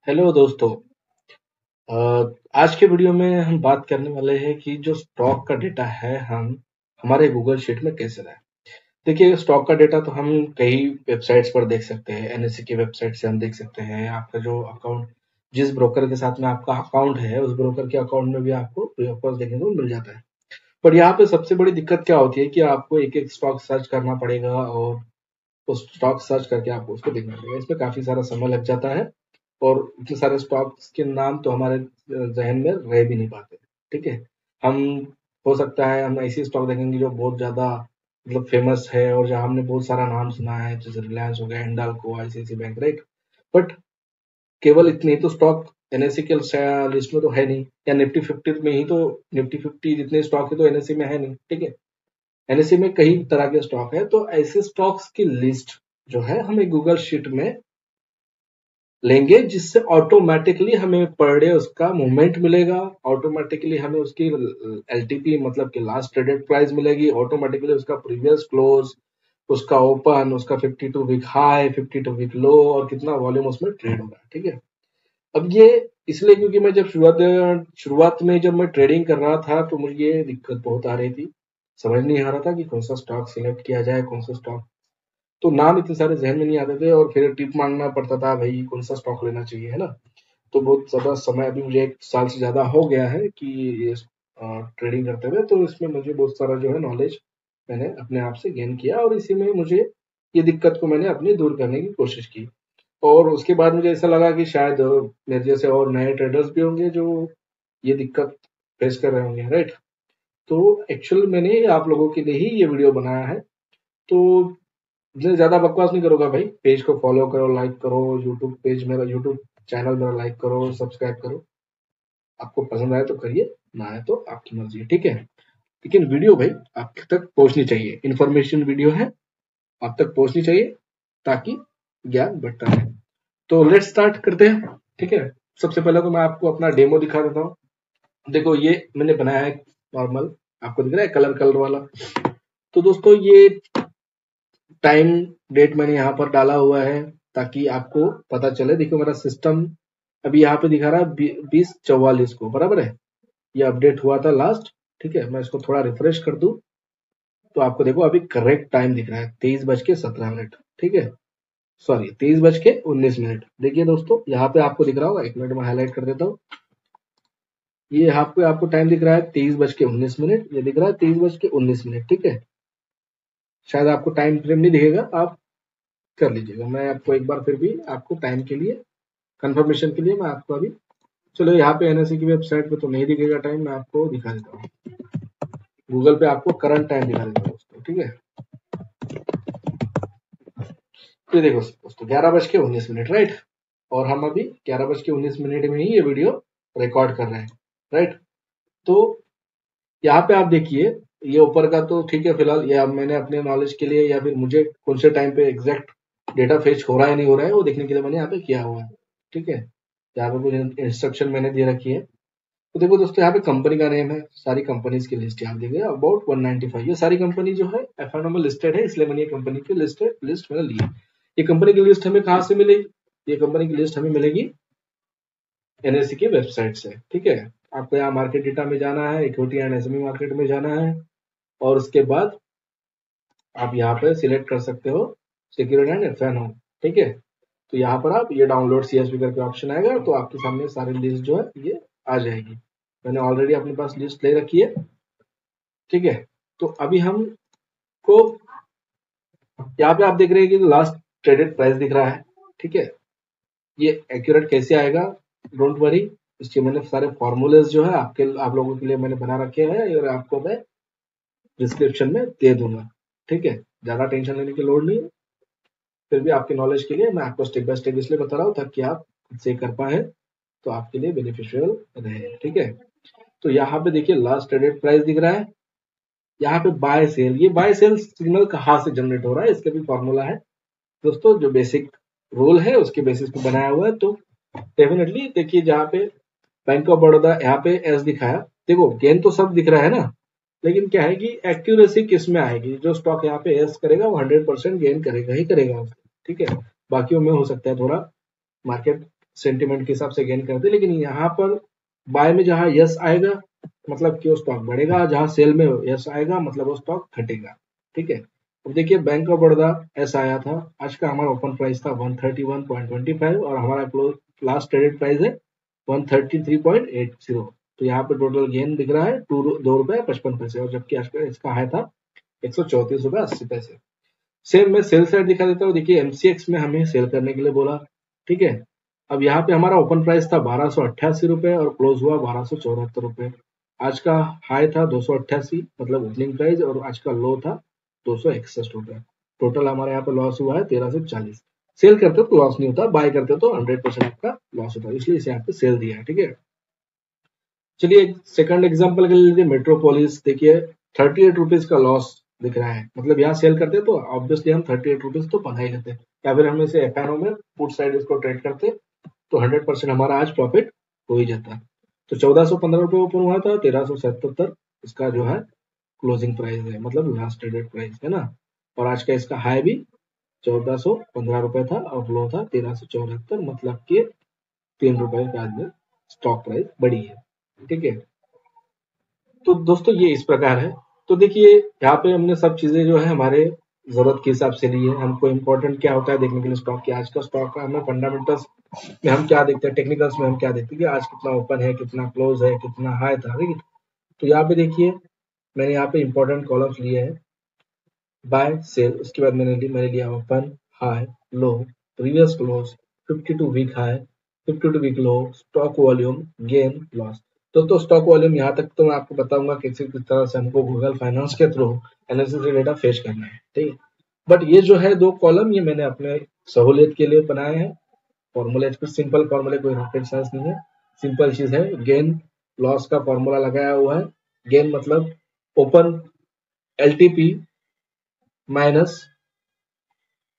Hello दोस्तों। अ, आज के वीडियो में हम बात करने वाले हैं कि जो स्टॉक का डेटा है हम हमारे गूगल शीट में कैसे लाएं। देखिए, स्टॉक का डेटा तो हम कई वेबसाइट्स पर देख सकते हैं। एनएससी की वेबसाइट से हम देख सकते हैं। आपका जो अकाउंट, जिस ब्रोकर के साथ में आपका अकाउंट है, उस ब्रोकर के अकाउंट में भी आपको फ्री ऑफ कॉस्ट देखने को मिल जाता है। पर यहाँ पे सबसे बड़ी दिक्कत क्या होती है कि आपको एक एक स्टॉक सर्च करना पड़ेगा और उस स्टॉक सर्च करके आपको उसको देखना पड़ेगा। इसमें काफी सारा समय लग जाता है और इतने सारे स्टॉक्स के नाम तो हमारे जहन में रह भी नहीं पाते। ठीक है, हम हो सकता है हम ऐसी स्टॉक देखेंगे जो बहुत ज्यादा मतलब फेमस है और जहां हमने बहुत सारा नाम सुना है, जैसे रिलायंस हो गया, Hindalco, ICICI bank, right. But केवल इतने ही तो स्टॉक एनएससी के लिस्ट में तो है नहीं, या निफ्टी 50 में ही तो निफ्टी 50 जितने स्टॉक है तो एनएससी में है नहीं। ठीक है, एनएससी में कई तरह के स्टॉक है, तो ऐसे स्टॉक्स की लिस्ट जो है हमें गूगल शीट में लेंगे, जिससे ऑटोमेटिकली हमें पर डे उसका मूवमेंट मिलेगा। ऑटोमेटिकली हमें उसकी एलटीपी मतलब कि लास्ट ट्रेडेड प्राइस मिलेगी। ऑटोमेटिकली उसका प्रीवियस क्लोज, उसका ओपन, उसका 52 वीक हाई, 52 वीक लो और कितना वॉल्यूम उसमें ट्रेड हो रहा है। ठीक है, अब ये इसलिए क्योंकि मैं जब शुरुआत में जब मैं ट्रेडिंग कर रहा था तो मुझे ये दिक्कत बहुत आ रही थी। समझ नहीं आ रहा था कि कौन सा स्टॉक सिलेक्ट किया जाए, कौन सा स्टॉक, तो नाम इतने सारे जहन में नहीं आते थे और फिर टिप मांगना पड़ता था, भाई कौन सा स्टॉक लेना चाहिए, है ना। तो बहुत ज्यादा समय, अभी मुझे 1 साल से ज्यादा हो गया है कि ये ट्रेडिंग करते हुए, तो इसमें मुझे बहुत सारा जो है नॉलेज मैंने अपने आप से गेन किया और इसी में मुझे ये दिक्कत को मैंने अपनी दूर करने की कोशिश की। और उसके बाद मुझे ऐसा लगा कि शायद मेरे जैसे और नए ट्रेडर्स भी होंगे जो ये दिक्कत फेस कर रहे होंगे, राइट। तो एक्चुअल मैंने आप लोगों के लिए ही ये वीडियो बनाया है। तो मैं ज्यादा बकवास नहीं करूंगा भाई। पेज को फॉलो करो, लाइक करो, यूट्यूब पेज मेरा, यूट्यूब चैनल मेरा लाइक करो, सब्सक्राइब करो। आपको पसंद आए तो करिए, ना आए तो आपकी मर्जी है। ठीक है, लेकिन वीडियो भाई आप तक पहुंचनी चाहिए। इन्फॉर्मेशन वीडियो है, आप तक पहुंचनी चाहिए ताकि ज्ञान बढ़ता रहे। तो लेट्स स्टार्ट करते हैं। ठीक है, सबसे पहले तो मैं आपको अपना डेमो दिखा देता हूँ। देखो, ये मैंने बनाया है नॉर्मल, आपको दिख रहा है कलर कलर वाला। तो दोस्तों, ये टाइम डेट मैंने यहाँ पर डाला हुआ है ताकि आपको पता चले। देखो, मेरा सिस्टम अभी यहाँ पे दिखा रहा है 20:44 को, बराबर है। ये अपडेट हुआ था लास्ट। ठीक है, मैं इसको थोड़ा रिफ्रेश कर दूं तो आपको देखो अभी करेक्ट टाइम दिख रहा है 23:17। ठीक है, सॉरी 23:19। देखिए दोस्तों, यहाँ पे आपको दिख रहा होगा, 1 मिनट में हाईलाइट कर देता हूँ। ये यहाँ पे आपको टाइम दिख रहा है 23:19, ये दिख रहा है 23:19। ठीक है, शायद आपको टाइम फ्रेम नहीं दिखेगा, आप कर लीजिएगा। मैं आपको एक बार फिर भी आपको टाइम के लिए, कंफर्मेशन के लिए मैं आपको अभी, चलो यहाँ पे एनएससी की वेबसाइट पे तो नहीं दिखेगा टाइम, मैं आपको दिखा देता हूँ। गूगल पे आपको करंट टाइम दिखा देता हूँ दोस्तों। ठीक है, ये देखो दोस्तों, 11:19, राइट। और हम अभी 11:19 में ही ये वीडियो रिकॉर्ड कर रहे हैं, राइट। तो यहाँ पे आप देखिए, ये ऊपर का तो ठीक है फिलहाल, ये अब मैंने अपने नॉलेज के लिए या फिर मुझे कौन से टाइम पे एग्जैक्ट डेटा फेच हो रहा है नहीं हो रहा है वो देखने के लिए मैंने यहाँ पे किया हुआ है। ठीक है, यहाँ पे कुछ इंस्ट्रक्शन मैंने दे रखी है। तो देखो दोस्तों, यहाँ पे कंपनी का नेम है, सारी कंपनीज की लिस्ट यहाँ देखिए, अबाउट 195। ये सारी कंपनी जो है F&O में लिस्टेड है, इसलिए मैंने ये कंपनी की लिस्ट मैंने ली है। ये कंपनी की लिस्ट हमें कहाँ से मिलेगी? ये कंपनी की लिस्ट हमें मिलेगी एनएससी की वेबसाइट से। ठीक है, आपको यहाँ मार्केट डेटा में जाना है, इक्विटी एंड एसएमई मार्केट में जाना है और उसके बाद आप यहाँ पे सिलेक्ट कर सकते हो सिक्योरिटी एंड F&O। ठीक है, तो यहाँ पर आप ये डाउनलोड सीएसवी करके ऑप्शन आएगा तो आपके सामने सारी लिस्ट जो है ये आ जाएगी। मैंने ऑलरेडी अपने पास लिस्ट ले रखी है। ठीक है, तो अभी हमको यहाँ पे आप देख रहे हैं कि लास्ट ट्रेडेड प्राइस दिख रहा है। ठीक है, ये एक्यूरेट कैसे आएगा, डोंट वरी, इसके मैंने सारे फॉर्मूलेज जो है आप लोगों के लिए मैंने बना रखे हैं और आपको मैं डिस्क्रिप्शन में दे दूंगा। ठीक है, ज्यादा टेंशन लेने की लोड़ नहीं है, फिर भी आपके नॉलेज के लिए मैं आपको स्टेप बाय स्टेप इसलिए बता रहा हूँ ताकि आप खुद से कर पाए, तो आपके लिए बेनिफिशियल रहे। ठीक है, तो यहाँ पे देखिए लास्ट ट्रेडेड प्राइस दिख रहा है। यहाँ पे बाय सेल, ये बाय सेल सिग्नल कहाँ से जनरेट हो रहा है, इसका भी फॉर्मूला है दोस्तों, जो बेसिक रूल है उसके बेसिस पे बनाया हुआ है। तो डेफिनेटली देखिए, जहाँ पे बैंक ऑफ बड़ौदा यहाँ पे एस दिखाया, देखो गेन तो सब दिख रहा है ना, लेकिन क्या है कि एक्यूरेसी किस में आएगी, जो स्टॉक यहाँ पे एस करेगा वो 100% गेन करेगा ही करेगा। ठीक है। बाकियों में हो सकता है थोड़ा मार्केट सेंटिमेंट के हिसाब से गेन कर दे, लेकिन यहाँ पर बाय में जहां यस आएगा मतलब कि वो स्टॉक बढ़ेगा, जहां सेल में यस आएगा मतलब वो स्टॉक घटेगा, ठीक है। अब देखिए बैंक ऑफ बड़ौदा एस आया था, आज का हमारा ओपन प्राइस था 131.25 और हमारा क्लोज लास्ट ट्रेडेड प्राइस है 133.80। तो यहाँ पे टोटल गेन दिख रहा है 2 रुपए 55 पैसे, और जबकि आज का इसका हाई था 134 रुपए 80 पैसे। सेम मैं सेल साइड दिखा देता हूँ। देखिए एमसीएक्स में हमें सेल करने के लिए बोला, ठीक है। अब यहाँ पे हमारा ओपन प्राइस था 1288 रुपए और क्लोज हुआ 1274 रुपए। आज का हाई था 288 मतलब ओपनिंग प्राइस, और आज का लो था 261 रुपए। टोटल हमारे यहाँ पे लॉस हुआ है 1340। सेल करते तो लॉस नहीं होता, बाय करते तो 100% आपका लॉस होता है, इसलिए इसे यहाँ पे सेल दिया है, ठीक है। चलिए एक सेकंड एग्जांपल के लिए लीजिए मेट्रोपोलिस। देखिए 38 रुपीज का लॉस दिख रहा है, मतलब यहाँ सेल करते तो ऑब्वियसली हम 38 रुपीज तो पता ही लेते, या फिर हम इसे एफएनओ में पुट साइड इसको ट्रेड करते तो 100% हमारा आज प्रॉफिट हो ही जाता। तो 1415 रुपए ओपन हुआ था, 1377 इसका जो है क्लोजिंग प्राइस है, मतलब लास्ट ट्रेडेड प्राइस है ना। और आज का इसका हाई भी 1415 रुपए था और लो था 1374, मतलब कि 3 रुपए के बाद में स्टॉक प्राइस बढ़ी है, ठीक है। तो दोस्तों ये इस प्रकार है। तो देखिए यहाँ पे हमने सब चीजें जो है हमारे जरूरत के हिसाब से ली है। हमको इम्पोर्टेंट क्या होता है देखने के लिए स्टॉक की, आज का स्टॉक का हमें फंडामेंटल्स में हम क्या देखते हैं, टेक्निकल्स में हम क्या देखते हैं कि आज कितना ओपन है, कितना क्लोज है, कितना हाई था, ठीक है। तो यहाँ पे देखिए मैंने यहाँ पे इंपॉर्टेंट कॉलम्स लिए हैं, बाय सेल, उसके बाद मैंने लिया open, high, low, previous close, 52 week high, 52 week low, stock volume, gain, loss. तो स्टॉक वॉल्यूम यहाँ तक तो मैं आपको बताऊंगा किस तरह से हमको गूगल फाइनेंस के थ्रू एनालिसिस डेटा फेच करना है, ठीक है। बट ये जो है 2 कॉलम ये मैंने अपने सहूलियत के लिए बनाए हैं। फॉर्मूला कुछ सिंपल फॉर्मूला, कोई रॉकेट साइंस नहीं है, सिंपल चीज है। गेन लॉस का फॉर्मूला लगाया हुआ है। गेन मतलब open LTP minus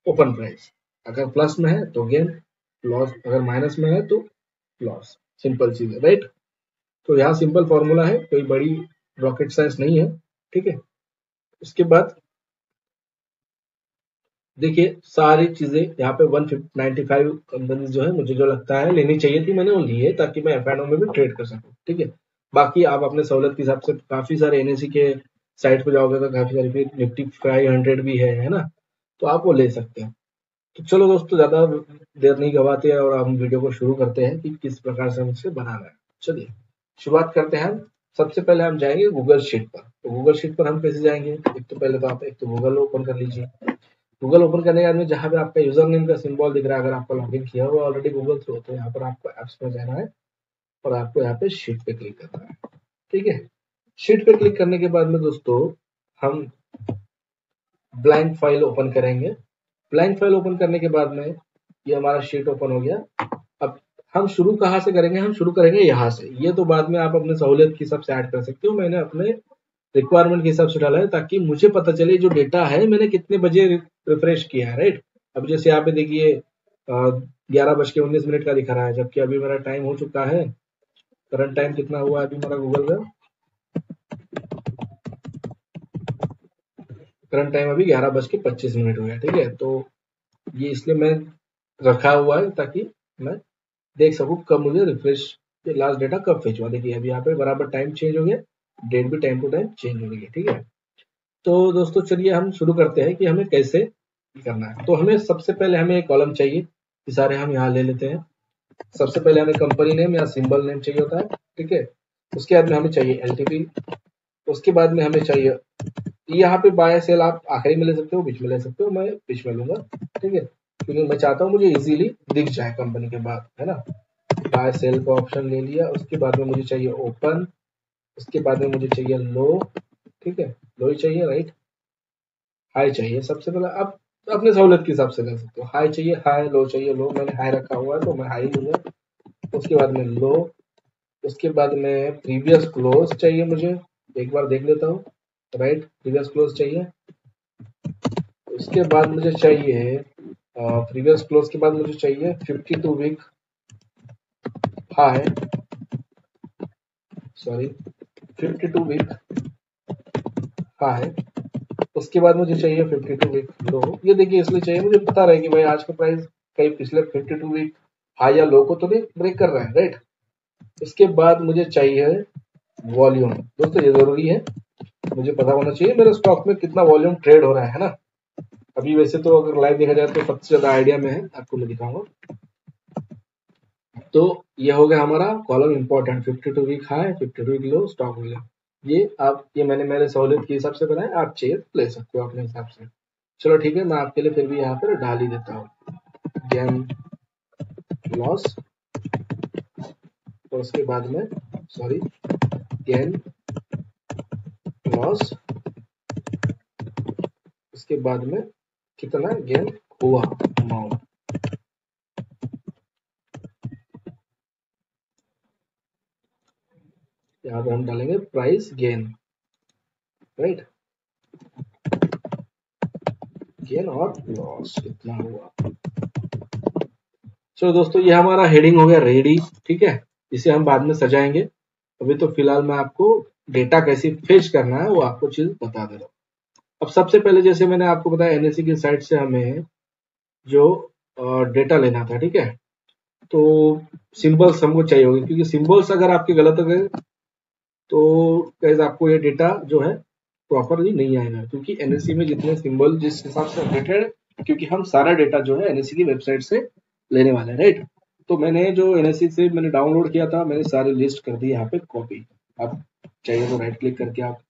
open price, अगर प्लस में है तो गेन, लॉस अगर माइनस में है तो लॉस। सिंपल चीज है, राइट। तो यहाँ सिंपल फॉर्मूला है, कोई बड़ी रॉकेट साइंस नहीं है, ठीक है। उसके बाद देखिए सारी चीजें यहाँ पे 195 कंपनी जो है मुझे जो लगता है लेनी चाहिए थी, मैंने वो ली है ताकि मैं एफआईओ में भी ट्रेड कर सकूं, ठीक है। बाकी आप अपने सहूलत के हिसाब से काफी सारे एनएससी के साइट पे जाओगे तो काफी सारी फिर निफ्टी 500 भी है ना, तो आप वो ले सकते हैं। तो चलो दोस्तों ज्यादा देर नहीं गवाते हैं और हम वीडियो को शुरू करते हैं कि किस प्रकार से हम इसे बनाना है। चलिए शुरुआत करते हैं। सबसे पहले हम जाएंगे गूगल शीट पर। तो गूगल शीट पर हम कैसे जाएंगे, एक तो पहले तो आप एक तो गूगल ओपन कर लीजिए। गूगल ओपन करने के बाद में जहां पे आपका यूजर नेम का सिंबल दिख रहा है, अगर आपका लॉगिन किया हुआ ऑलरेडी गूगल थ्रू, तो यहाँ पर आपको एप्स में जाना है और आपको यहाँ पे शीट पे क्लिक करना है, ठीक है। शीट पे क्लिक करने के बाद में दोस्तों हम ब्लैंक फाइल ओपन करेंगे। ब्लैंक फाइल ओपन करने के बाद में ये हमारा शीट ओपन हो गया। अब हम शुरू कहाँ से करेंगे, हम शुरू करेंगे यहाँ से। ये तो बाद में आप अपने सहूलियत के हिसाब से ऐड कर सकते हो, मैंने अपने रिक्वायरमेंट के हिसाब से डाला है ताकि मुझे पता चले जो डेटा है मैंने कितने बजे रिफ्रेश किया है, राइट। अब जैसे यहाँ पे देखिए 11:19 का दिखा रहा है, जबकि अभी मेरा टाइम हो चुका है, करंट टाइम कितना हुआ है अभी मेरा गूगल का, करंट टाइम अभी 11:25 हुआ है, ठीक है। तो ये इसलिए मैं रखा हुआ है ताकि मैं देख सकूं कब मुझे रिफ्रेश लास्ट डेटा कब फेच हुआ। देखिए अभी यहाँ पे बराबर टाइम चेंज हो गया, डेट भी टाइम टू टाइम चेंज हो गई है, ठीक है। तो दोस्तों चलिए हम शुरू करते हैं कि हमें कैसे करना है। तो हमें सबसे पहले हमें एक कॉलम चाहिए, ये सारे हम यहाँ ले लेते हैं। सबसे पहले हमें कंपनी नेम या सिंबल नेम चाहिए होता है, ठीक है। उसके बाद में हमें चाहिए एलटीपी, उसके बाद में हमें चाहिए यहाँ पे बाय सेल आप आखिरी में ले सकते हो, बीच में ले सकते हो, मैं बीच में लूंगा, ठीक है, क्योंकि मैं चाहता हूँ मुझे इजीली दिख जाए कंपनी के बाद, है ना। बाय सेल का ऑप्शन ले लिया, उसके बाद में मुझे चाहिए ओपन, उसके बाद में मुझे चाहिए लो, ठीक है, लो ही चाहिए, राइट। हाई चाहिए सबसे पहले, अब अपने सहूलियत के हिसाब से ले सकते हो, हाई चाहिए हाई, लो चाहिए लो, मैंने हाई रखा हुआ है तो मैं हाई लूंगा। उसके बाद में लो, उसके बाद में प्रीवियस क्लोज चाहिए मुझे, एक बार देख लेता हूँ, राइट, प्रीवियस क्लोज चाहिए। उसके बाद मुझे चाहिए प्रीवियस क्लोज के बाद मुझे चाहिए 52 week high, sorry 52 week high. उसके बाद मुझे चाहिए 52 वीक लो। ये देखिए इसलिए चाहिए, मुझे पता रहे कि भाई आज का प्राइस कहीं पिछले 52 वीक हाई या लो को तो नहीं ब्रेक कर रहा है, राइट। उसके बाद मुझे चाहिए वॉल्यूम। दोस्तों ये जरूरी है, मुझे पता होना चाहिए मेरे स्टॉक में कितना वॉल्यूम ट्रेड हो रहा है ना। अभी वैसे तो अगर लाइव देखा जाए तो सबसे ज्यादा आइडिया में है, आपको मैं दिखाऊंगा। तो ये हो गया हमारा column important, 52 week high, 52 week low, stock volume. ये मैंने मेरे सहूलियत के हिसाब से बनाया, आप चाहिए ले सकते हो अपने हिसाब से। चलो ठीक है, मैं आपके लिए फिर भी यहाँ पर डाल ही देता हूँ गेन लॉस, और उसके बाद में सॉरी गेन लॉस, उसके बाद में कितना गेन हुआ अमाउंट। यहाँ पे हम डालेंगे प्राइस गेन, राइट, गेन और लॉस कितना हुआ। चलो दोस्तों ये हमारा हेडिंग हो गया रेडी, ठीक है। इसे हम बाद में सजाएंगे, अभी तो फिलहाल मैं आपको डेटा कैसे फेच करना है वो आपको चीज बता दे रहा हूँ। अब सबसे पहले जैसे मैंने आपको बताया एनएससी की साइट से हमें जो डेटा लेना था, ठीक है। तो सिंबल्स हमको चाहिए होगी, क्योंकि सिंबल्स अगर आपके गलत हो गए तो गाइस आपको ये डेटा जो है प्रॉपरली नहीं आएगा, क्योंकि एनएससी में जितने सिंबल जिस हिसाब से अपडेटेड, क्योंकि हम सारा डेटा जो है एनएससी की वेबसाइट से लेने वाले हैं, राइट। तो मैंने जो एनएससी से मैंने डाउनलोड किया था, मैंने सारे लिस्ट कर दी यहाँ पे कॉपी। आप चाहिए तो राइट क्लिक करके आप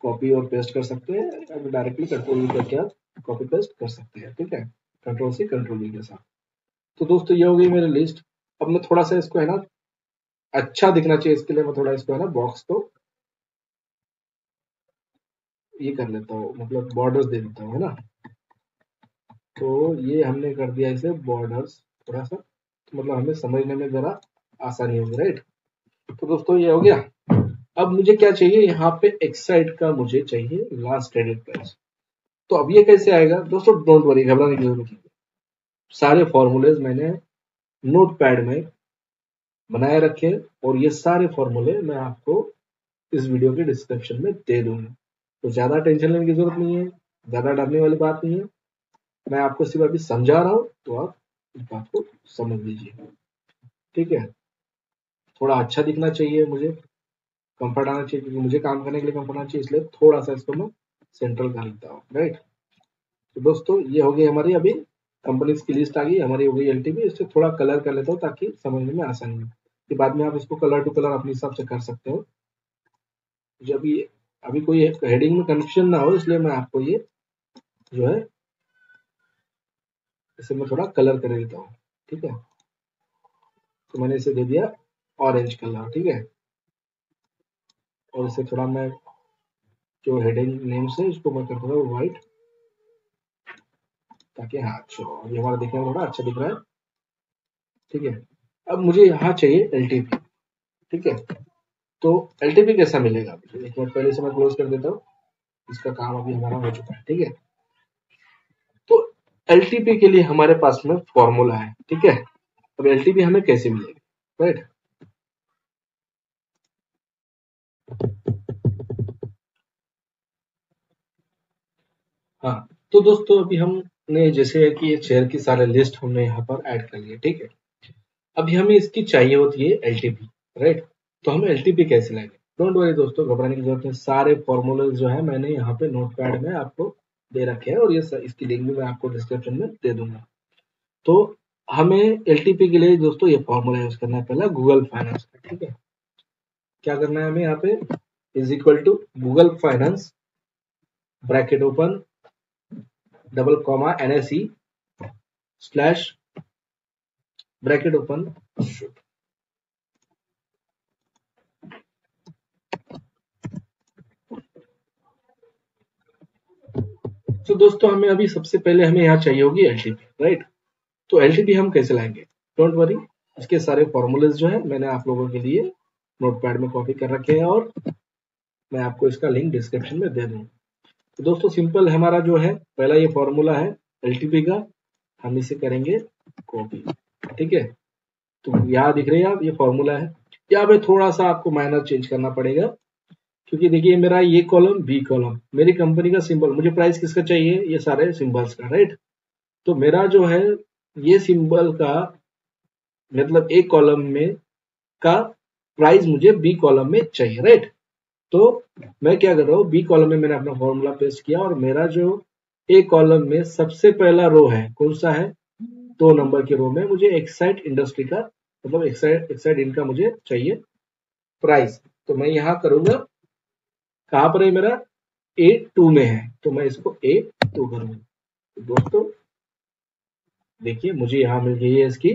कॉपी और पेस्ट कर सकते हैं, अब डायरेक्टली कंट्रोल वी करके आप कॉपी पेस्ट कर सकते हैं, ठीक है, कंट्रोल सी कंट्रोल वी के साथ। तो दोस्तों ये हो गई मेरी लिस्ट। अब मैं थोड़ा सा इसको है ना अच्छा दिखना चाहिए, इसके लिए मैं थोड़ा इसको है ना बॉक्स को ये कर लेता हूँ, मतलब बॉर्डर्स दे देता हूँ, है ना। तो ये हमने कर दिया इसे बॉर्डर्स थोड़ा सा, तो मतलब हमें समझने में जरा आसानी होगी, राइट। तो दोस्तों ये हो गया। अब मुझे क्या चाहिए, यहाँ पे एक्साइड का मुझे चाहिए लास्ट ट्रेडेड प्राइस। तो अब ये कैसे आएगा दोस्तों, डोंट वरी, घबराने की जरूरत नहीं। सारे फॉर्मूलेज मैंने नोट पैड में बनाए रखे, और ये सारे फॉर्मूले मैं आपको इस वीडियो के डिस्क्रिप्शन में दे दूंगा। तो ज्यादा टेंशन लेने की जरूरत नहीं है, ज्यादा डरने वाली बात नहीं है, मैं आपको सिर्फ अभी समझा रहा हूँ, तो आप इस बात को समझ लीजिए, ठीक है। थोड़ा अच्छा दिखना चाहिए मुझे, कंफर्ट आना चाहिए, क्योंकि मुझे काम करने के लिए कंफर्ट आना चाहिए, इसलिए थोड़ा सा इसको मैं सेंट्रल कर लेता हूँ, राइट। तो दोस्तों ये हो गई हमारी अभी कंपनीज की लिस्ट आ गई, हमारी हो गई एलटीपी। इससे थोड़ा कलर कर लेता हूँ ताकि समझने में आसानी हो, कि बाद में आप इसको कलर टू कलर अपने हिसाब से कर सकते हो। जब ये अभी कोई हेडिंग में कंफ्यूजन ना हो, इसलिए मैं आपको ये जो है इसे मैं थोड़ा कलर कर देता हूँ, ठीक है। तो मैंने इसे दे दिया ऑरेंज कलर, ठीक है। और इसे थोड़ा मैं जो हेडिंग नेम से इसको मैं कर दूंगा व्हाइट, ताकि हाँ चलो ये हमारा देखने में थोड़ा अच्छा दिख रहा है, ठीक है। अब मुझे यहाँ चाहिए एलटीपी, ठीक है। तो एलटीपी कैसा मिलेगा, एक मिनट पहले से मैं क्लोज कर देता हूँ, इसका काम अभी हमारा हो चुका है, ठीक है। तो एलटीपी के लिए हमारे पास में फॉर्मूला है, ठीक है। अब एलटीपी हमें कैसे मिलेगी, राइट। हाँ, तो दोस्तों अभी हमने जैसे कि शेयर की सारे लिस्ट हमने यहाँ पर ऐड कर लिए, ठीक है। अभी हमें इसकी चाहिए होती है एलटीपी, राइट। तो हम एलटीपी कैसे लाएंगे, डोंट वरी दोस्तों, घबराने की जरूरत नहीं। सारे फॉर्मूले जो है मैंने यहाँ पे नोटपैड में आपको दे रखे हैं, और ये इसकी लिंक भी मैं आपको डिस्क्रिप्शन में दे दूंगा। तो हमें एलटीपी के लिए दोस्तों ये फॉर्मूला यूज करना है, पहला गूगल फाइनेंस का, ठीक है। क्या करना है हमें यहाँ पे, is equal to Google finance bracket open double comma NSE slash bracket open. तो दोस्तों हमें अभी सबसे पहले हमें यहाँ चाहिए होगी एलटीपी, राइट। तो एलटीपी हम कैसे लाएंगे, डोंट वरी, इसके सारे फॉर्मूलेज जो है मैंने आप लोगों के लिए नोटपैड में कॉपी कर रखे हैं, और मैं आपको इसका लिंक डिस्क्रिप्शन में दे दूंगा। तो दोस्तों सिंपल हमारा जो है पहला ये फॉर्मूला है एलटीपी का, हम इसे करेंगे कॉपी, ठीक है। तो यहाँ दिख रही है आप, ये फॉर्मूला है। यहाँ पे थोड़ा सा आपको माइनर चेंज करना पड़ेगा, क्योंकि देखिए मेरा ये कॉलम बी कॉलम मेरी कंपनी का सिंबल, मुझे प्राइस किसका चाहिए, ये सारे सिंबल्स का, राइट। तो मेरा जो है ये सिंबल का मतलब ए कॉलम में का प्राइस मुझे बी कॉलम में चाहिए, राइट। तो मैं क्या कर रहा हूँ, बी कॉलम में मैंने अपना फॉर्मूला पेस्ट किया और मेरा जो ए कॉलम में सबसे पहला रो है कौन सा है, 2 नंबर के रो में मुझे एक्साइड इंडस्ट्री का मतलब एक्साइड इनका मुझे चाहिए प्राइस। तो मैं यहाँ करूंगा, कहाँ पर है मेरा, A2 में है, तो मैं इसको A2 करूंगा। तो दोस्तों देखिए मुझे यहाँ मिल गई है इसकी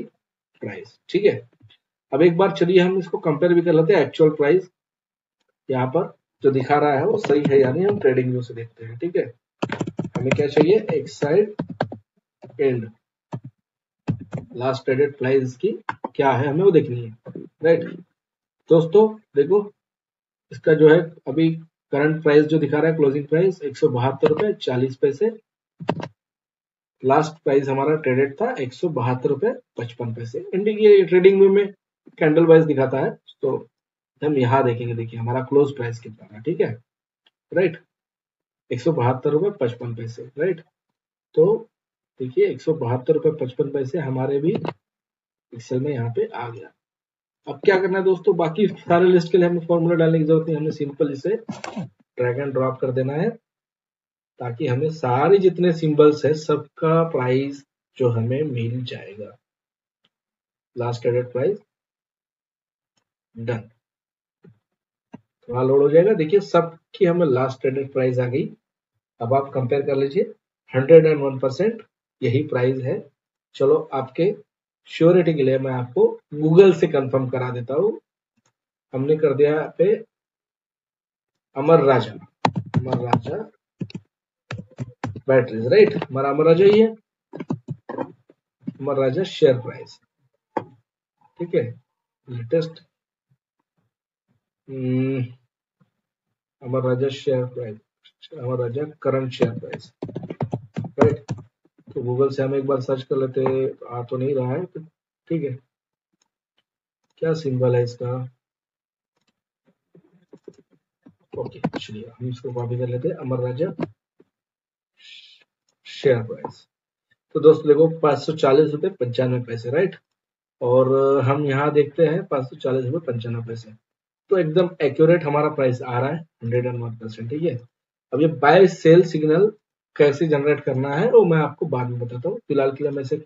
प्राइस, ठीक है। अब एक बार चलिए हम इसको कंपेयर भी कर लेते हैं, एक्चुअल प्राइस यहाँ पर जो दिखा रहा है वो सही है यानी हम ट्रेडिंग व्यू से देखते हैं, ठीक है। हमें क्या चाहिए, Exide and last traded price की क्या है हमें वो देखनी है, राइट। दोस्तों देखो इसका जो है अभी करंट प्राइस जो दिखा रहा है क्लोजिंग प्राइस 172 रुपए 40 पैसे, लास्ट प्राइस हमारा ट्रेडेड था 172 रुपए 55 पैसे। इंडिकेट ट्रेडिंग व्यू में कैंडल वाइज दिखाता है, तो हम यहाँ देखेंगे, देखिए हमारा क्लोज प्राइस कितना था, ठीक है, राइट, 172 रुपए 55 पैसे, राइट। तो देखिए 172 रुपए 55 पैसे हमारे भी एक्सेल में यहाँ पे आ गया। अब क्या करना है दोस्तों, बाकी सारे लिस्ट के लिए हमें फॉर्मूला डालने की जरूरत नहीं, हमें सिंपल इसे ड्रैग एंड ड्रॉप कर देना है ताकि हमें सारे जितने सिंबल्स है सबका प्राइस जो हमें मिल जाएगा। लास्ट ट्रेडेड प्राइस डन, थोड़ा लोड हो जाएगा, देखिए सबकी हमें लास्ट ट्रेडेड प्राइस आ गई। अब आप कंपेयर कर लीजिए, 101% यही प्राइस है। चलो आपके श्योरिटी के लिए मैं आपको गूगल से कंफर्म करा देता हूँ। हमने कर दिया पे अमर राजा बैटरीज, राइट, हमारा अमर राजा ही है, अमर राजा शेयर प्राइस, ठीक है, लेटेस्ट अमर राजा शेयर प्राइस, अमर राजा करंट शेयर प्राइस, राइट। तो गूगल से हम एक बार सर्च कर लेते, आ तो नहीं रहा है, तो ठीक है, क्या सिंबल है इसका, ओके चलिए हम इसको कॉपी कर लेते हैं, अमर राजा शेयर प्राइस। तो दोस्तों देखो 540 रुपए 95 पैसे, राइट। और हम यहाँ देखते हैं 540 रुपए 95 पैसे, तो एकदम एक्यूरेट हमारा प्राइस आ रहा है 101%, ठीक है। अब ये बाय सेल सिग्नल कैसे जनरेट करना है वो मैं आपको बाद में बताता हूँ, फिलहाल के लिए मैं इसे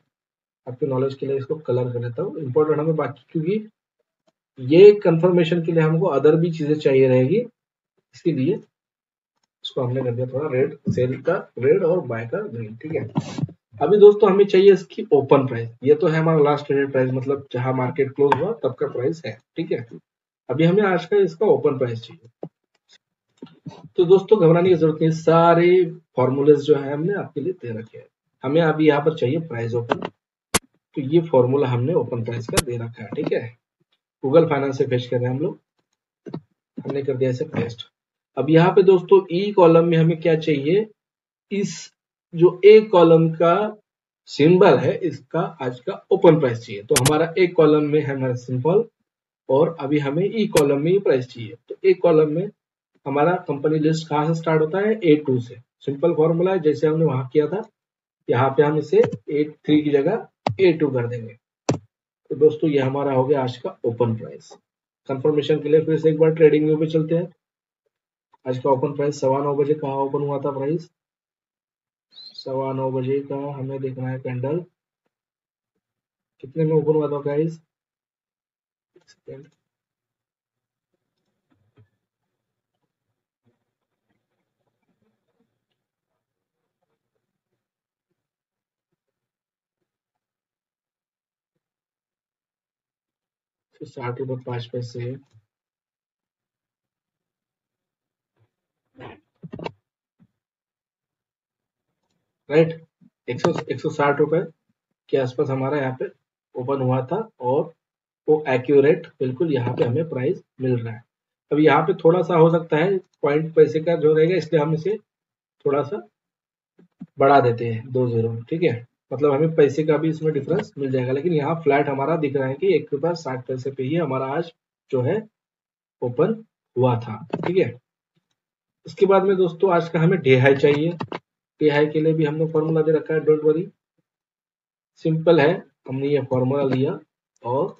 आपके नॉलेज के लिए इसको कलर कर लेता हूँ, इंपॉर्टेंट हमें बाकी, क्योंकि ये कंफर्मेशन के लिए हमको अदर भी चीजें चाहिए रहेगी, इसीलिए इसको हमने कर दिया थोड़ा रेड, सेल का रेड और बाय का ग्रीन, ठीक है। अभी दोस्तों हमें चाहिए इसकी ओपन प्राइस, ये तो है हमारा लास्ट ट्रेडेड प्राइस, मतलब जहां मार्केट क्लोज हुआ तब का प्राइस है, ठीक है। अभी हमें आज का इसका ओपन प्राइस चाहिए। तो दोस्तों घबराने की जरूरत नहीं, सारे फॉर्मूलेस जो है हमने आपके लिए दे रखे हैं। हमें अभी यहाँ पर चाहिए प्राइस ओपन, तो ये फॉर्मूला हमने ओपन प्राइस का दे रखा है, ठीक है। गूगल फाइनेंस से फेच कर रहे हैं हम लोग, हमने कर दिया इसे पेस्ट। अब यहाँ पे दोस्तों ई कॉलम में हमें क्या चाहिए, इस जो ए कॉलम का सिंबल है इसका आज का ओपन प्राइस चाहिए। तो हमारा ए कॉलम में है हमारा सिंपल, और अभी हमें ई कॉलम में ही प्राइस चाहिए। तो ए कॉलम में हमारा कंपनी लिस्ट कहाँ से स्टार्ट होता है, A2 से, सिंपल फॉर्मूला है जैसे हमने वहां किया था, यहाँ पे हम इसे A3 की जगह A2 कर देंगे। तो दोस्तों ये हमारा हो गया आज का ओपन प्राइस। कंफर्मेशन के लिए फिर से एक बार ट्रेडिंग व्यू पे चलते हैं। आज का ओपन प्राइस 9:15 बजे कहाँ ओपन हुआ था प्राइस, 9:15 बजे का हमें देखना है कैंडल कितने में ओपन हुआ था प्राइस, सेकेंड, तो 60 रुपए 5 पैसे, राइट, 160 रुपए के आसपास हमारा यहाँ पे ओपन हुआ था, और वो एक्यूरेट बिल्कुल यहाँ पे हमें प्राइस मिल रहा है। अब यहाँ पे थोड़ा सा हो सकता है पॉइंट पैसे का जो रहेगा, इसलिए हम इसे थोड़ा सा बढ़ा देते हैं 2 0, ठीक है, मतलब हमें पैसे का भी इसमें डिफरेंस मिल जाएगा। लेकिन यहाँ फ्लैट हमारा दिख रहा है कि 1 रुपया 60 पैसे पे ही हमारा आज जो है ओपन हुआ था, ठीक है। उसके बाद में दोस्तों आज का हमें डे हाई चाहिए। डे हाई के लिए भी हमने फॉर्मूला दे रखा है, डोंट वरी, सिंपल है। हमने ये फॉर्मूला लिया और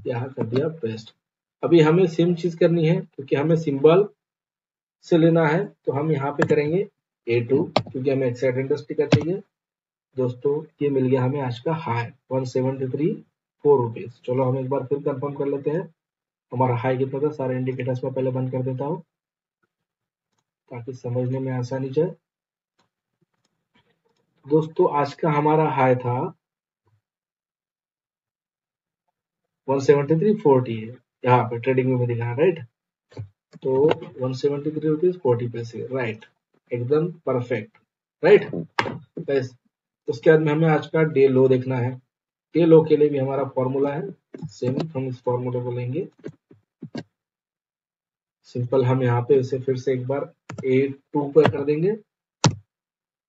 यहाँ कर दिया पेस्ट। अभी हमें सेम चीज करनी है क्योंकि हमें सिंबल से लेना है, तो हम यहाँ पे करेंगे A2 क्योंकि हमें एक्साइड इंडस्ट्री का चाहिए। दोस्तों ये मिल गया हमें आज का हाई 173.4 रुपीज। चलो हम एक बार फिर कंफर्म कर लेते हैं हमारा हाई कितना था। सारे इंडिकेटर्स में पहले बंद कर देता हूँ ताकि समझने में आसानी जाए। दोस्तों आज का हमारा हाई था 173.40 है, यहाँ पे ट्रेडिंग में दिखा, राइट। तो 173.40 रुपीज राइट, एकदम परफेक्ट, राइट। उसके बाद में हमें आज का डे लो देखना है। डे लो के लिए भी हमारा फॉर्मूला है सेम, हम इस फॉर्मूले को लेंगे सिंपल। हम यहाँ पे इसे फिर से एक बार A2 पर कर देंगे।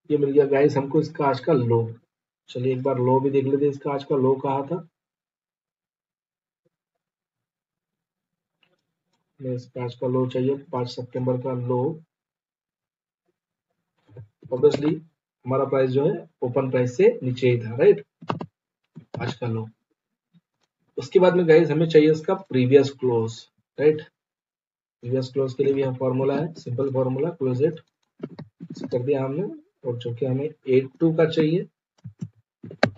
ये मिल गया गाइस हमको इसका आज का लो। चलिए एक बार लो भी देख लेते, इसका आज का लो कहा था। इसका आज का लो चाहिए 5 सितंबर का लो। ऑब्वियसली हमारा प्राइस जो है ओपन प्राइस से नीचे ही था, राइट, आज का लो। उसके बाद में गाइस हमें चाहिए इसका previous close, right. Previous close के लिए भी हम फॉर्मूला है, सिंपल फॉर्मूला, क्लोज इट कर दिया हमने। और जो कि हमें A2 का चाहिए,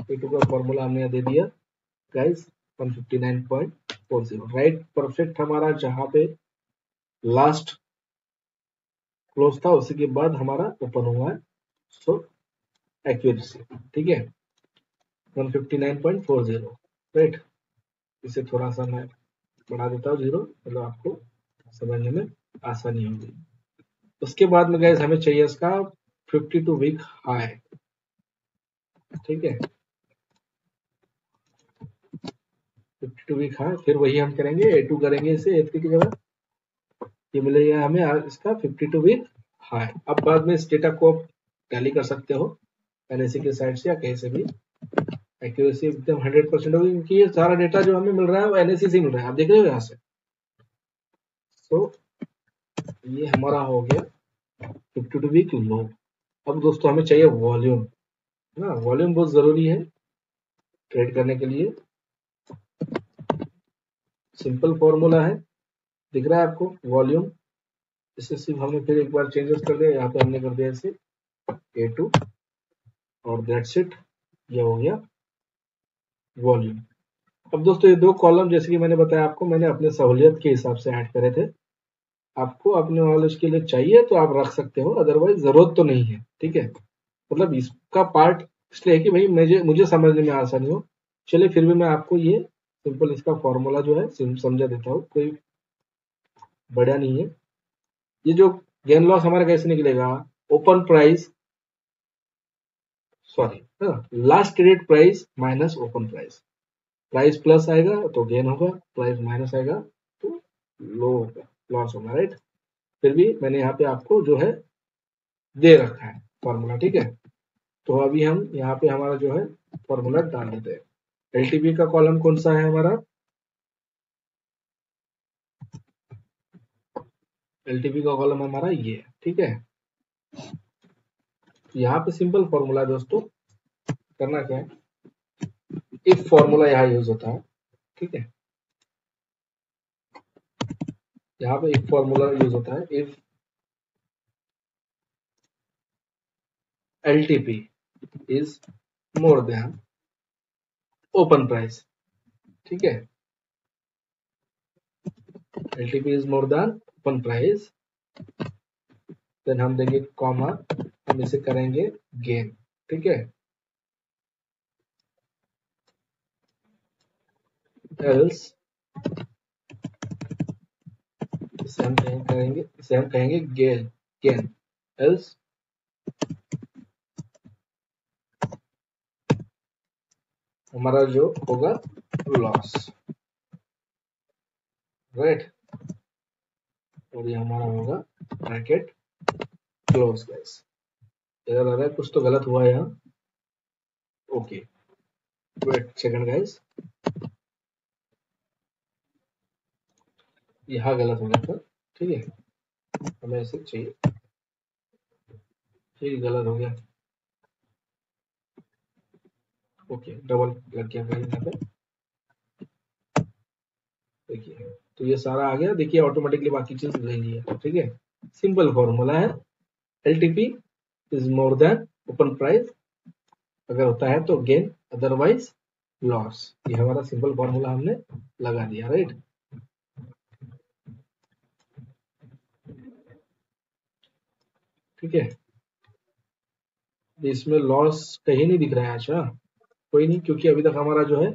A2 का फॉर्मूला हमने दे दिया गाइस 159.40, राइट, परफेक्ट। हमारा जहां पे लास्ट क्लोज था उसी के बाद हमारा ओपन हुआ है, सो एक्यूरेसी, ठीक है, 159.40, राइट। इसे थोड़ा सा मैं बढ़ा देता हूँ जीरो, मतलब आपको समझने में आसानी होगी। उसके बाद में गाइस हमें चाहिए इसका 52 वीक हाई, ठीक है, 52 वीक हाई। फिर वही हम करेंगे A2 करेंगे इसे A3 की जगह। ये मिलेगा हमें इसका 52 वीक हाई। अब बाद में इस डेटा को आप टैली कर सकते हो एनएससी के साइड से या कहीं से भी। एक्यूरेसी एकदम 100% होगी क्योंकि ये सारा डेटा जो हमें मिल रहा है वो एनएससी से मिल रहा है, आप देख रहे हो यहाँ से। तो ये हमारा हो गया 52 वीक लो। अब दोस्तों हमें चाहिए वॉल्यूम ना, वॉल्यूम बहुत जरूरी है ट्रेड करने के लिए। सिंपल फॉर्मूला है, दिख रहा है आपको वॉल्यूम। इसे सिर्फ हमने फिर एक बार चेंजेस कर दिया, यहाँ पे हमने कर दिया इसे A2 और दैट्स इट, ये हो गया वॉल्यूम। अब दोस्तों ये दो कॉलम जैसे कि मैंने बताया आपको, मैंने अपने सहूलियत के हिसाब से ऐड करे थे। आपको अपने नॉलेज के लिए चाहिए तो आप रख सकते हो, अदरवाइज जरूरत तो नहीं है, ठीक है। मतलब इसका पार्ट इसलिए है कि भाई मुझे समझने में आसानी हो। चलिए फिर भी मैं आपको ये सिंपल इसका फॉर्मूला जो है समझा देता हूँ, कोई बड़ा नहीं है। ये जो गेन लॉस हमारा कैसे निकलेगा, open price, sorry, last traded price minus open price. Price plus आएगा तो गेन होगा, प्राइस माइनस आएगा तो लो होगा, लॉस होगा, राइट। फिर भी मैंने यहाँ पे आपको जो है दे रखा है फॉर्मूला, ठीक है। तो अभी हम यहाँ पे हमारा जो है फॉर्मूला डाल देते हैं। एलटीपी का कॉलम कौन सा है हमारा, एलटीपी का कॉलम हमारा ये है, ठीक है। यहाँ पे सिंपल फॉर्मूला है दोस्तों, करना क्या है, एक फॉर्मूला यहाँ यूज होता है, ठीक है। यहाँ पे एक फॉर्मूला यूज होता है, if LTP is more than open price, ठीक है। LTP is more than open price, then हम देंगे कॉमा, हम इसे करेंगे गेन, ठीक है। एल्स इसे हम कहेंगे गेन, गेन, एल्स हमारा जो होगा लॉस, राइट। और ये हमारा होगा ब्रैकेट क्लोज गाइस। इधर आ रहा है कुछ तो गलत हुआ है यहाँ, ओके, वेट सेकंड गाइस, यहाँ गलत हो गया था, ठीक है, हमें ऐसे चाहिए ये गलत हो गया। ओके, डबल लग गया भाई यहाँ पे। देखिए, तो ये सारा आ गया। देखिए ऑटोमेटिकली बाकी चीज ले लिया। ठीक है, सिंपल फॉर्मूला है, LTP is more than open price, अगर होता है तो गेन, अदरवाइज लॉस। ये हमारा सिंपल फॉर्मूला हमने लगा दिया, राइट। ठीक है, इसमें लॉस कहीं नहीं दिख रहा है। अच्छा, कोई नहीं, क्योंकि अभी तक हमारा जो है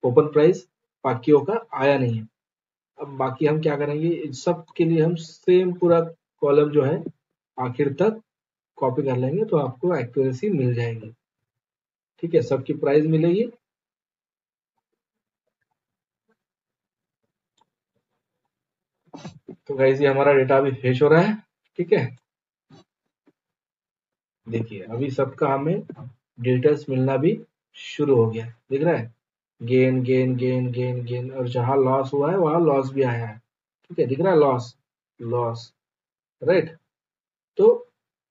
ओपन प्राइस बाकियों का आया नहीं है। अब बाकी हम क्या करेंगे, इन सब के लिए हम सेम पूरा कॉलम जो है आखिर तक कॉपी कर लेंगे, तो आपको एक्यूरेसी मिल जाएगी। ठीक है, सबकी प्राइस मिलेगी। तो गाइस, ये हमारा डेटा अभी फेच हो रहा है। ठीक है, देखिए अभी सबका हमें डिटेल्स मिलना भी शुरू हो गया, दिख रहा है, gain gain gain gain gain, और जहां लॉस हुआ है वहां लॉस भी आया है। ठीक है, दिख रहा है लॉस, लॉस, राइट। तो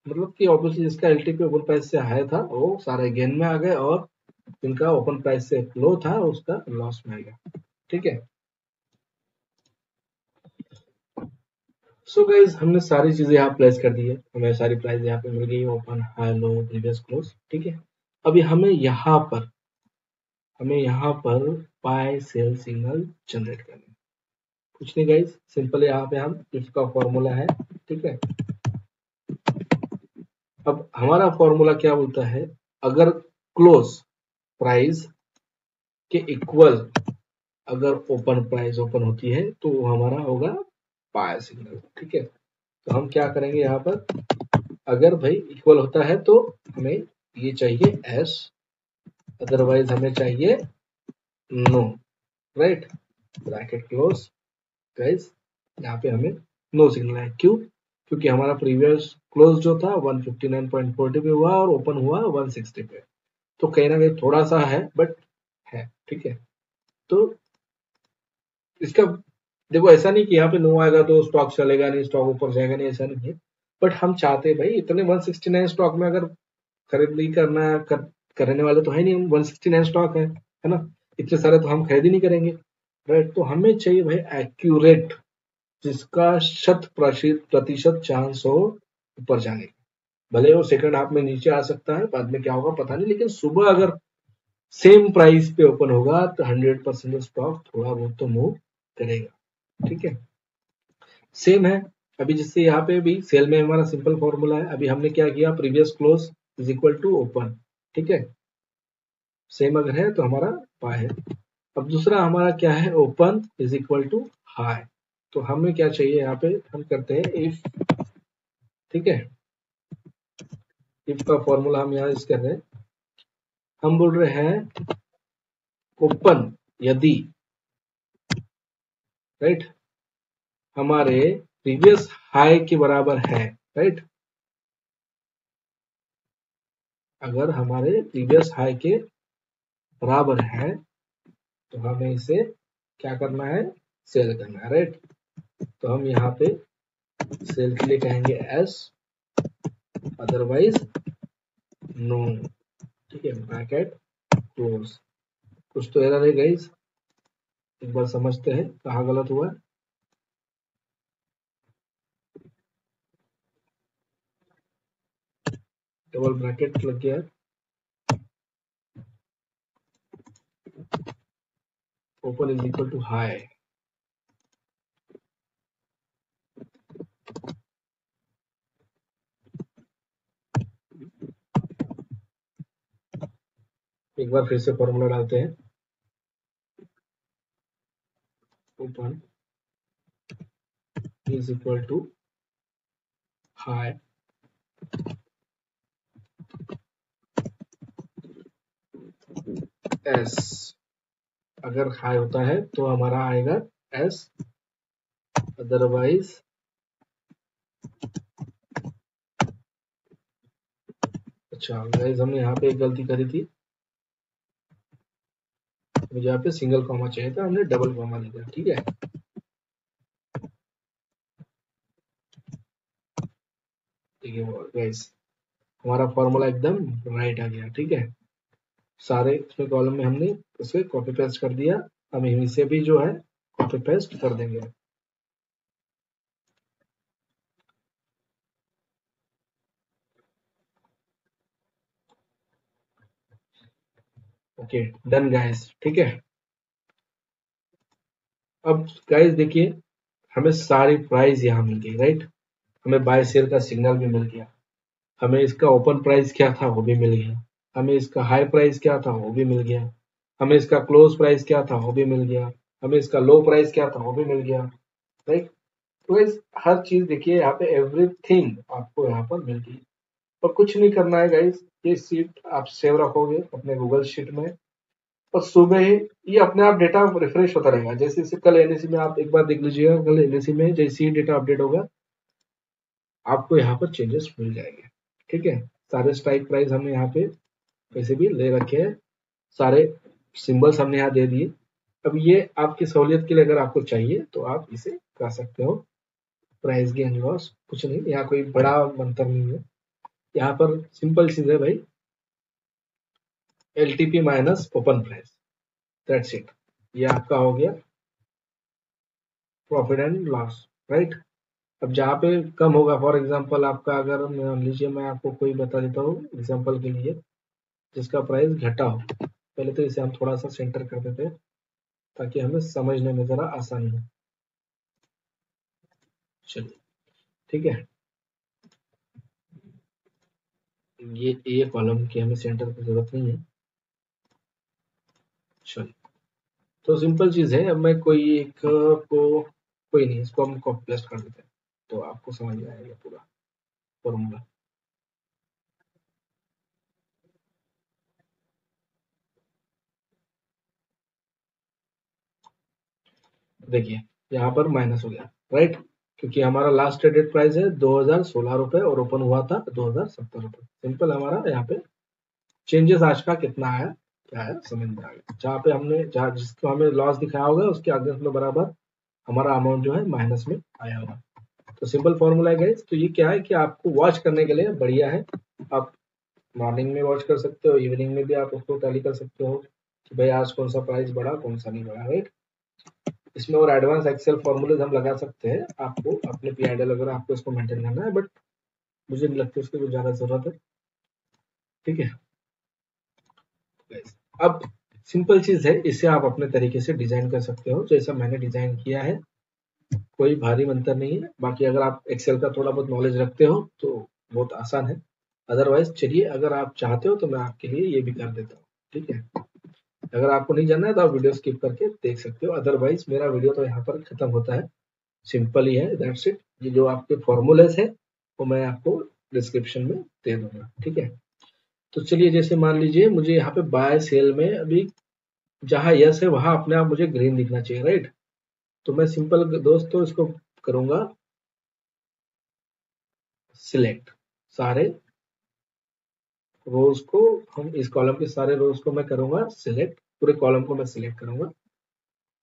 मतलब कि ऑब्वियसली जिसका एलटीपी ओपन प्राइस से हाई था वो सारे गेन में आ गए, और जिनका ओपन प्राइस से लो था उसका लॉस में आ गया। ठीक है, सो गाइज हमने सारी चीजें यहाँ प्लेस कर दी है, हमें सारी प्राइस यहाँ पे मिल गई, open, high, low, previous, close. ठीक है, अभी हमें यहाँ पर बाय सेल सिग्नल जनरेट करना है। कुछ नहीं गाइज, सिंपल यहाँ पे हम इफ का फॉर्मूला है। ठीक है, अब हमारा फॉर्मूला क्या बोलता है, अगर क्लोज प्राइस के इक्वल अगर ओपन प्राइस ओपन होती है तो वो हमारा होगा बाय सिग्नल। ठीक है, तो हम क्या करेंगे यहाँ पर, अगर भाई इक्वल होता है तो हमें ये चाहिए एस, अदरवाइज हमें चाहिए no, right, bracket close. Guys, यहाँ पे हमें नो सिग्नल है, क्यों, क्योंकि हमारा प्रीवियस क्लोज जो था 159.40 पे हुआ और ओपन हुआ 160 पे, तो कहीं ना कहीं थोड़ा सा है, बट है। ठीक है, तो इसका देखो, ऐसा नहीं कि यहाँ पे नो आएगा तो स्टॉक चलेगा नहीं, स्टॉक ऊपर जाएगा नहीं, ऐसा नहीं है। बट हम चाहते हैं भाई इतने 169 स्टॉक में अगर खरीद करना है, करने वाले तो है नहीं, हम 169 स्टॉक है ना, इतने सारे तो हम खरीद ही नहीं करेंगे, राइट। तो हमें चाहिए भाई एक्यूरेट, जिसका शत प्रतिशत चांस हो ऊपर जाने का। भले वो सेकंड हाफ में नीचे आ सकता है, बाद में क्या होगा पता नहीं, लेकिन सुबह अगर सेम प्राइस पे ओपन होगा तो 100% स्टॉक थोड़ा बहुत तो मूव करेगा। ठीक है, सेम है अभी, जिससे यहाँ पे भी सेल में हमारा सिंपल फॉर्मूला है। अभी हमने क्या किया, previous close is equal to open. ठीक है, सेम अगर है तो हमारा बाय है। अब दूसरा हमारा क्या है, open is equal to high. तो हमें क्या चाहिए, यहाँ पे हम करते हैं इफ। ठीक है, इफ का फॉर्मूला हम यहाँ यूज कर रहे हैं, हम बोल रहे हैं ओपन यदि, राइट, हमारे प्रीवियस हाई के बराबर है, राइट, अगर हमारे प्रीवियस हाई के बराबर है तो हमें इसे क्या करना है, सेल करना है, राइट। तो हम यहाँ पे सेल के लिए कहेंगे एस, अदरवाइज नो। ठीक है, ब्रैकेट क्लोज। कुछ तो एरर है गाइस, एक बार समझते हैं कहाँ गलत हुआ। डबल ब्रैकेट लग गया, open is equal to high. एक बार फिर से फॉर्मूला डालते हैं, open is equal to high yes, अगर हाई होता है तो हमारा आएगा एस, अदरवाइज अच्छा गाइस, हमने यहाँ पे एक गलती करी थी, मुझे यहाँ पे सिंगल कॉमा चाहिए था, हमने डबल कॉमा लिखा। ठीक है, ठीक है गाइस, हमारा फॉर्मूला एकदम राइट आ गया। ठीक है, सारे इसमें कॉलम में हमने उसे कॉपी पेस्ट कर दिया। हम इसे भी जो है कॉपी पेस्ट कर देंगे। Okay, done guys. ठीक है, अब गाइस देखिए, हमें सारी प्राइस यहाँ मिल गई, राइट। हमें बाय सेल का सिग्नल भी मिल गया, हमें इसका ओपन प्राइस क्या था वो भी मिल गया, हमें इसका हाई प्राइस क्या था वो भी मिल गया, हमें इसका क्लोज प्राइस क्या था वो भी मिल गया, हमें इसका लो प्राइस क्या था वो भी मिल गया, राइट। तो इस हर चीज देखिए यहाँ पे एवरीथिंग आपको यहाँ पर मिल गई। और कुछ नहीं करना है गाइस, ये शीट आप सेव रखोगे अपने गूगल शीट में, और सुबह ही ये अपने आप डेटा रिफ्रेश होता रहेगा। जैसे जैसे कल एनएसी में आप एक बार देख लीजिएगा, कल एनएसी में जैसे ही डेटा अपडेट होगा आपको यहाँ पर चेंजेस मिल जाएंगे। ठीक है, सारे स्ट्राइक प्राइस हमने यहाँ पे वैसे भी ले रखे हैं, सारे सिंबल्स हमने यहाँ दे दिए। अब ये आपकी सहूलियत के लिए अगर आपको चाहिए तो आप इसे कर सकते हो। प्राइस गेन लॉस कुछ नहीं, यहाँ कोई बड़ा मंत्र नहीं है, यहाँ पर सिंपल चीज है भाई, LTP minus open price, that's it. ये आपका हो गया प्रॉफिट एंड लॉस, राइट। अब जहाँ पे कम होगा, फॉर एग्जांपल आपका, अगर मान लीजिए मैं आपको कोई बता देता हूँ एग्जांपल के लिए, जिसका प्राइस घटा हो, पहले तो इसे हम थोड़ा सा सेंटर कर देते हैं ताकि हमें समझने में जरा आसानी हो। चलिए, ठीक है, ये कॉलम की हमें सेंटर की जरूरत नहीं है। चलिए, तो सिंपल चीज है, अब मैं कोई एक को, कोई नहीं, इसको हम कॉपी पेस्ट कर देते हैं तो आपको समझ में आएगा पूरा फॉर्मूला। देखिए यहाँ पर माइनस हो गया, राइट, क्योंकि हमारा लास्ट ट्रेडेड प्राइस है 2016 रुपए और ओपन हुआ था 2070 रुपए। सिंपल, हमारा यहाँ पे चेंजेस आज का कितना आया, क्या है समझ में आ गया। जहाँ पे हमने, जहाँ जिसको हमें लॉस दिखाया होगा उसके अगेंस्ट में बराबर हमारा अमाउंट जो है माइनस में आया होगा। तो सिंपल फॉर्मूला है गाइस। तो ये क्या है कि आपको वॉच करने के लिए बढ़िया है, आप मॉर्निंग में वॉच कर सकते हो, इवनिंग में भी आप उसको टैली कर सकते हो कि भाई आज कौन सा प्राइस बढ़ा कौन सा नहीं बढ़ा, राइट। इसमें और एडवांस एक्सेल फॉर्मूलेज हम लगा सकते हैं, आपको अपने पीआईएल अगर आपको इसको मेंटेन करना है, बट मुझे नहीं लगता उसकी कुछ ज्यादा जरूरत है। ठीक है, अब सिंपल चीज है, इसे आप अपने तरीके से डिजाइन कर सकते हो जैसा मैंने डिजाइन किया है, कोई भारी मंतर नहीं है। बाकी अगर आप एक्सेल का थोड़ा बहुत नॉलेज रखते हो तो बहुत आसान है। अदरवाइज चलिए, अगर आप चाहते हो तो मैं आपके लिए ये भी कर देता हूँ। ठीक है, अगर आपको नहीं जानना है तो आप वीडियो स्किप करके देख सकते हो, अदरवाइज मेरा वीडियो तो यहाँ पर खत्म होता है। सिंपल ही है, दैट्स इट। ये जो आपके फॉर्मूलेस है वो मैं आपको डिस्क्रिप्शन में दे दूंगा। ठीक है, तो चलिए, जैसे मान लीजिए मुझे यहाँ पे बाय सेल में अभी जहां यस है वहां अपने आप मुझे ग्रीन दिखना चाहिए, राइट। तो मैं सिंपल दोस्तों इसको करूंगा सिलेक्ट, सारे रोज को, हम इस कॉलम के सारे रोज को मैं करूंगा सिलेक्ट, पूरे कॉलम को मैं सिलेक्ट करूंगा।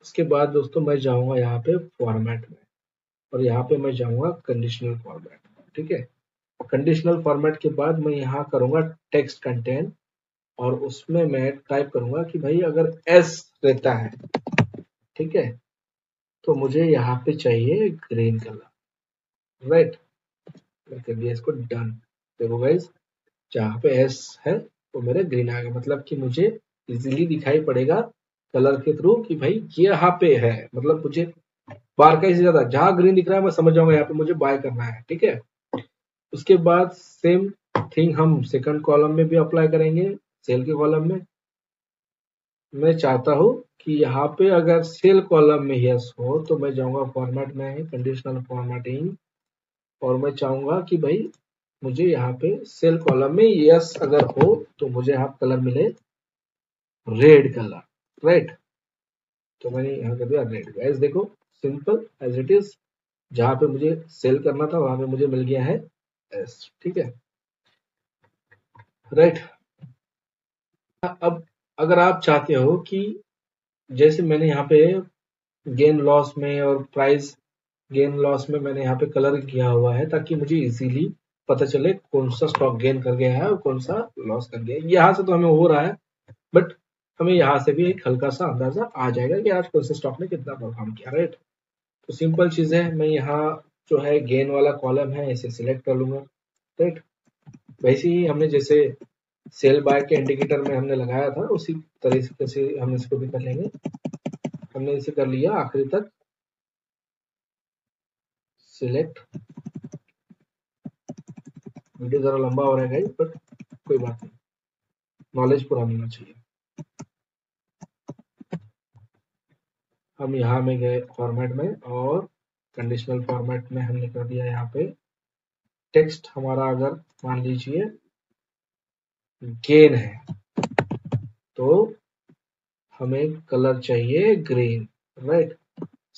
उसके बाद दोस्तों मैं जाऊंगा यहाँ पे फॉर्मेट में, और यहाँ पे मैं जाऊंगा कंडीशनल फॉर्मेट। ठीक है, कंडीशनल फॉर्मेट के बाद मैं यहाँ करूंगा टेक्स्ट कंटेंट, और उसमें मैं टाइप करूंगा कि भाई अगर एस रहता है, ठीक है, तो मुझे यहाँ पे चाहिए ग्रीन कलर, राइट। मैं कर दिया इसको डन। देखो गाइस, जहाँ पे एस है वो मेरे ग्रीन आ गया, मतलब कि मुझे इजीली दिखाई पड़ेगा कलर के थ्रू कि भाई ये यहाँ पे है, मतलब मुझे बार का ही ज्यादा, जहां ग्रीन दिख रहा है मैं समझ जाऊंगा यहाँ पे मुझे बाय करना है। ठीक है, उसके बाद सेम थिंग हम सेकंड कॉलम में भी अप्लाई करेंगे, सेल के कॉलम में। मैं चाहता हूँ कि यहाँ पे अगर सेल कॉलम में यस हो तो मैं जाऊंगा फॉर्मेट में, कंडीशनल फॉर्मेटिंग, और मैं चाहूंगा कि भाई मुझे यहाँ पे सेल कॉलम में यस अगर हो तो मुझे यहाँ कलर मिले रेड कलर, राइट। तो मैंने यहाँ कर दिया रेड। गैस देखो, सिंपल एज इट इज, जहाँ पे मुझे सेल करना था वहां पे मुझे मिल गया है एस। ठीक है, राइट। अब अगर आप चाहते हो कि जैसे मैंने यहाँ पे गेन लॉस में और प्राइस गेन लॉस में मैंने यहाँ पे कलर किया हुआ है ताकि मुझे इजीली पता चले कौन सा स्टॉक गेन कर गया है और कौन सा लॉस कर गया है। यहाँ से तो हमें हो रहा है, बट हमें यहाँ से भी एक हल्का सा अंदाजा आ जाएगा कि आज कौन से स्टॉक ने कितना परफॉर्म किया, राइट। तो सिंपल चीज है, मैं यहाँ जो है गेन वाला कॉलम है इसे सिलेक्ट कर लूंगा, राइट। वैसे ही हमने जैसे सेल बाय के इंडिकेटर में हमने लगाया था उसी तरीके से हम इसको भी कर लेंगे। हमने इसे कर लिया आखिरी तक सिलेक्ट। वीडियो जरा लंबा हो रहा है गाइस, बट कोई बात नहीं, नॉलेज पूरा मिलना चाहिए। हम यहाँ में गए फॉर्मेट में और कंडीशनल फॉर्मेट में हमने कर दिया यहाँ पे टेक्स्ट हमारा, अगर मान लीजिए गेन है तो हमें कलर चाहिए ग्रीन, राइट।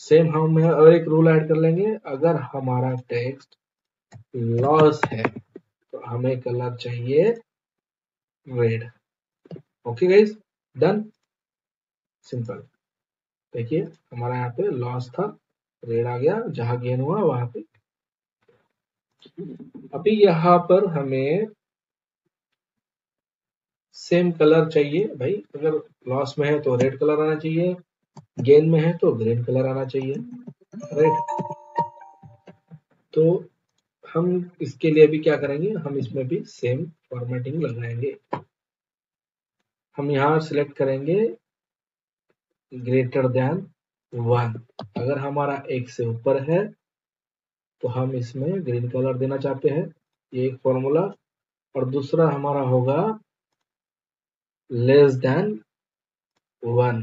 सेम हम और एक रूल ऐड कर लेंगे, अगर हमारा टेक्स्ट लॉस है तो हमें कलर चाहिए red. Okay guys, done, simple. देखिए हमारा यहाँ पे लॉस था, रेड आ गया, जहां गेन हुआ वहां पे। अभी यहाँ पर हमें सेम कलर चाहिए भाई, अगर लॉस में है तो रेड कलर आना चाहिए, गेन में है तो ग्रीन कलर आना चाहिए, राइट। तो हम इसके लिए भी क्या करेंगे, हम इसमें भी सेम फॉर्मेटिंग लगाएंगे। हम यहाँ सिलेक्ट करेंगे ग्रेटर देन 1, अगर हमारा एक से ऊपर है तो हम इसमें ग्रीन कलर देना चाहते हैं, ये एक फॉर्मूला। और दूसरा हमारा होगा लेस देन 1,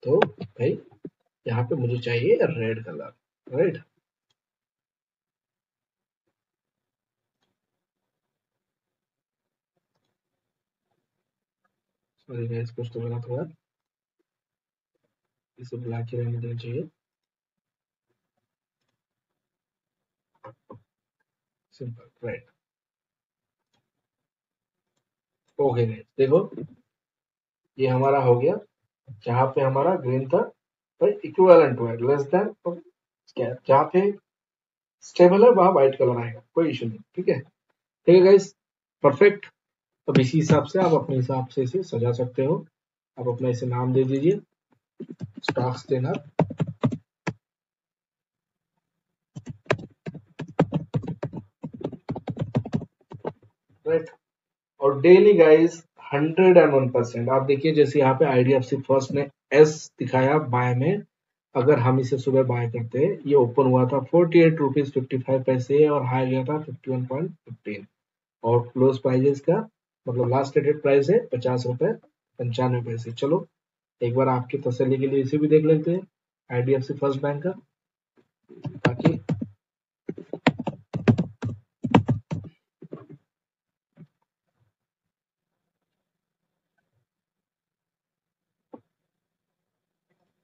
तो भाई यहाँ पे मुझे चाहिए red colour, right. Sorry guys, कुछ तो गलत हुआ, इसे ब्लैक ही रहने देना चाहिए, सिंपल, राइट। ओके गाइस, देखो ये हमारा हो गया, जहाँ पे हमारा ग्रीन था भाई इक्विवेलेंट टू है लेस देन, क्या जहाँ पे स्टेबल है वहां व्हाइट कलर आएगा, कोई इशू नहीं, ठीक है। ठीक है गाइस, परफेक्ट। अब इसी हिसाब से आप अपने हिसाब से इसे सजा सकते हो, आप अपना इसे नाम दे दीजिए स्टॉक स्टेनर, राइट। और डेली गाइस 101%, आप देखिए जैसे यहाँ पे आईडीएफसी फर्स्ट ने एस दिखाया बाय में, अगर हम इसे सुबह बाय करते हैं, ये ओपन हुआ था 48 रुपीज 55 पैसे और हाई गया था 51.15, और क्लोज प्राइजेस का मतलब लास्ट ट्रेडेड प्राइस है 50 रुपए 95 पैसे। चलो एक बार आपकी तसल्ली के लिए इसे भी देख लेते हैं आईडीएफसी फर्स्ट बैंक का, ताकि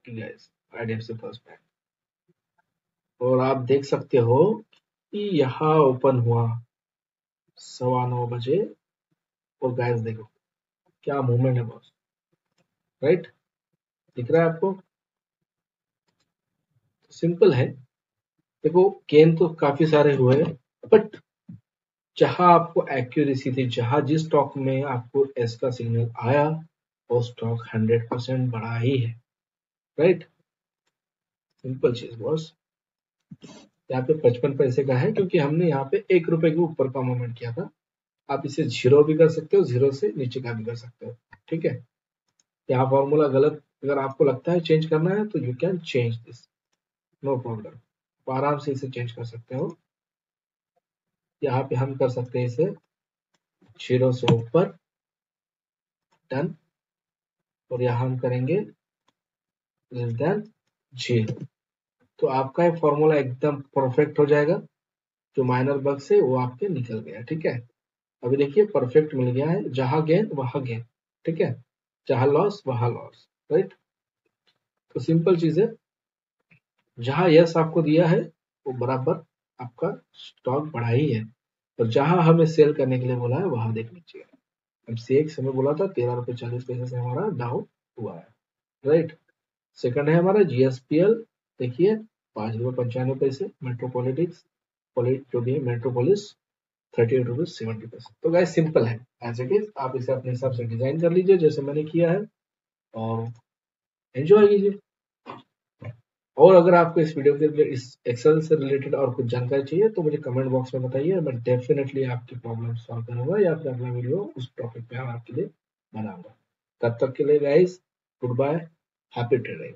गाइस आईडीएफसी फर्स्ट बैंक, और आप देख सकते हो कि यहाँ ओपन हुआ 9:15 बजे, और गाइस देखो क्या मूवमेंट है बॉस, राइट, दिख रहा है आपको। सिंपल है, देखो गेन तो काफी सारे हुए, बट जहां आपको एक्यूरेसी थी, जहां जिस स्टॉक में आपको एस का सिग्नल आया वो स्टॉक 100% बढ़ा ही है, राइट। सिंपल चीज बॉस, यहाँ पे 55 पैसे का है क्योंकि हमने यहाँ पे 1 रुपए के ऊपर का मूवमेंट किया था। आप इसे जीरो भी कर सकते हो, जीरो से नीचे का भी कर सकते हो, ठीक है। यहाँ फॉर्मूला गलत अगर आपको लगता है चेंज करना है तो you can change this, no problem, आप आराम से इसे चेंज कर सकते हो। यहाँ पे हम कर सकते हैं इसे जीरो से ऊपर, डन, और यहाँ हम करेंगे लेस देन जीरो, तो आपका ये फॉर्मूला एकदम परफेक्ट हो जाएगा, जो माइनर बग से वो आपके निकल गया, ठीक है। अभी देखिए परफेक्ट मिल गया है, जहां गेन वहां गेन, ठीक है, जहां लॉस वहां लॉस, राइट। तो सिंपल चीज है, जहां यस आपको दिया है वो बराबर आपका स्टॉक बढ़ा ही है, और जहां हमें सेल करने के लिए बोला है वहां देख लीजिए, अब सीएक्स हमें बोला था 13 रुपए 40 पैसे से हमारा डाउन हुआ है, राइट। सेकंड है हमारा जीएसपीएल, देखिए 5 रुपए 95 पैसे, मेट्रोपॉलिटिक्स जो भी है मेट्रोपोलिस 38 रुपीज 70 पैसे। तो गाइस सिंपल है, एज इट इज आप इसे अपने हिसाब से डिजाइन कर लीजिए जैसे मैंने किया है और एंजॉय कीजिए। और अगर आपको इस वीडियो के लिए इस एक्सेल से रिलेटेड और कुछ जानकारी चाहिए तो मुझे कमेंट बॉक्स में बताइए, मैं डेफिनेटली आपकी प्रॉब्लम सॉल्व करूंगा या फिर अगला वीडियो उस टॉपिक पे आपके लिए बनाऊंगा। तब तक के लिए guys goodbye, happy trading.